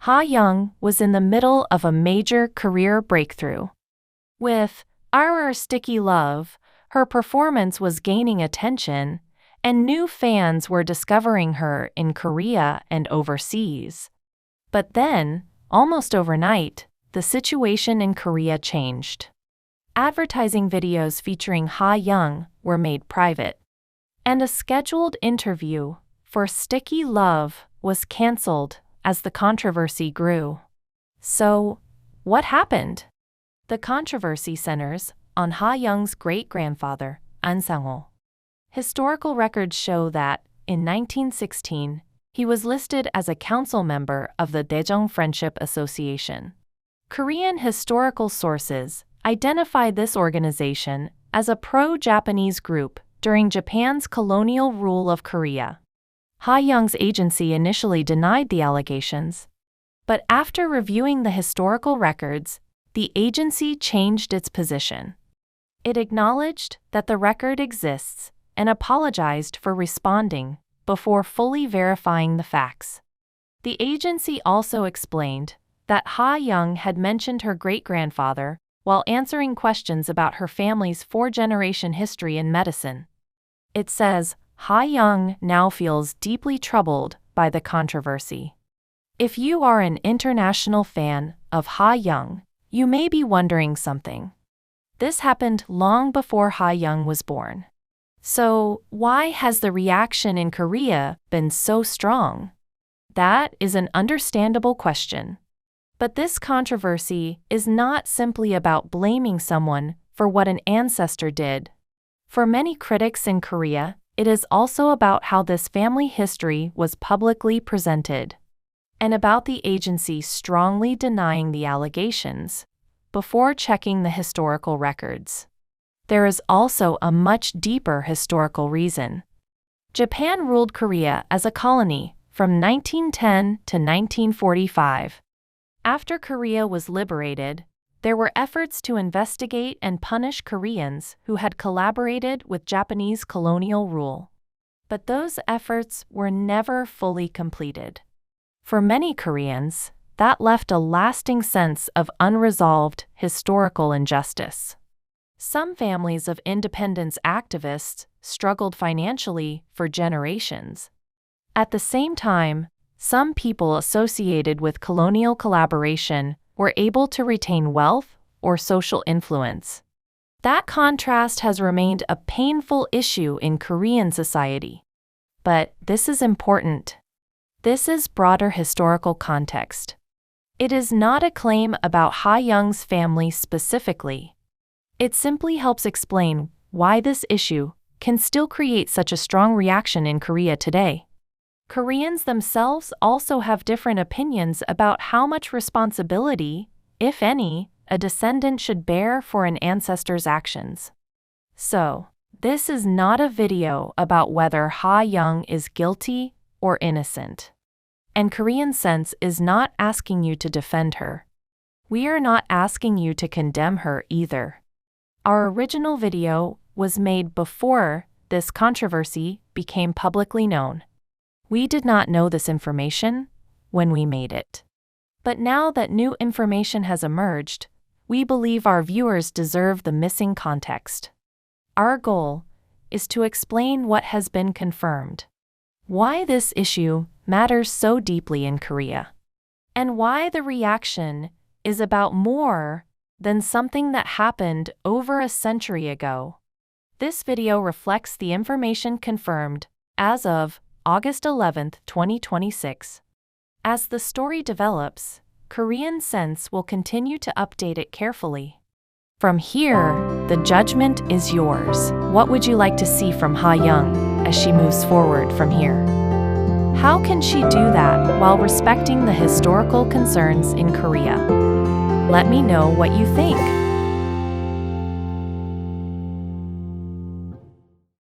Ha-young was in the middle of a major career breakthrough. With Our Sticky Love, her performance was gaining attention, and new fans were discovering her in Korea and overseas. But then, almost overnight, the situation in Korea changed. Advertising videos featuring Ha-young were made private, and a scheduled interview for Sticky Love was cancelled as the controversy grew. So, what happened? The controversy centers on Ha-young's great-grandfather, Ahn Sang-ho. Historical records show that, in 1916, he was listed as a council member of the Daejeong Friendship Association. Korean historical sources identify this organization as a pro-Japanese group during Japan's colonial rule of Korea. Ha-young's agency initially denied the allegations, but after reviewing the historical records, the agency changed its position. It acknowledged that the record exists and apologized for responding before fully verifying the facts. The agency also explained that Ha-young had mentioned her great-grandfather while answering questions about her family's four-generation history in medicine. It says, Ha-young now feels deeply troubled by the controversy. If you are an international fan of Ha-young, you may be wondering something. This happened long before Ha-young was born. So, why has the reaction in Korea been so strong? That is an understandable question. But this controversy is not simply about blaming someone for what an ancestor did. For many critics in Korea, it is also about how this family history was publicly presented, and about the agency strongly denying the allegations before checking the historical records. There is also a much deeper historical reason. Japan ruled Korea as a colony from 1910 to 1945. After Korea was liberated, there were efforts to investigate and punish Koreans who had collaborated with Japanese colonial rule. But those efforts were never fully completed. For many Koreans, that left a lasting sense of unresolved historical injustice. Some families of independence activists struggled financially for generations. At the same time, some people associated with colonial collaboration were able to retain wealth or social influence. That contrast has remained a painful issue in Korean society. But this is important. This is broader historical context. It is not a claim about Ha-young's family specifically. It simply helps explain why this issue can still create such a strong reaction in Korea today. Koreans themselves also have different opinions about how much responsibility, if any, a descendant should bear for an ancestor's actions. So, this is not a video about whether Ha-young is guilty or innocent. And Korean Sense is not asking you to defend her. We are not asking you to condemn her either. Our original video was made before this controversy became publicly known. We did not know this information when we made it. But now that new information has emerged, we believe our viewers deserve the missing context. Our goal is to explain what has been confirmed, why this issue matters so deeply in Korea, and why the reaction is about more than something that happened over a century ago. This video reflects the information confirmed as of August 11, 2026. As the story develops, Korean Sense will continue to update it carefully. From here, the judgment is yours. What would you like to see from Ha-young as she moves forward from here? How can she do that while respecting the historical concerns in Korea? Let me know what you think.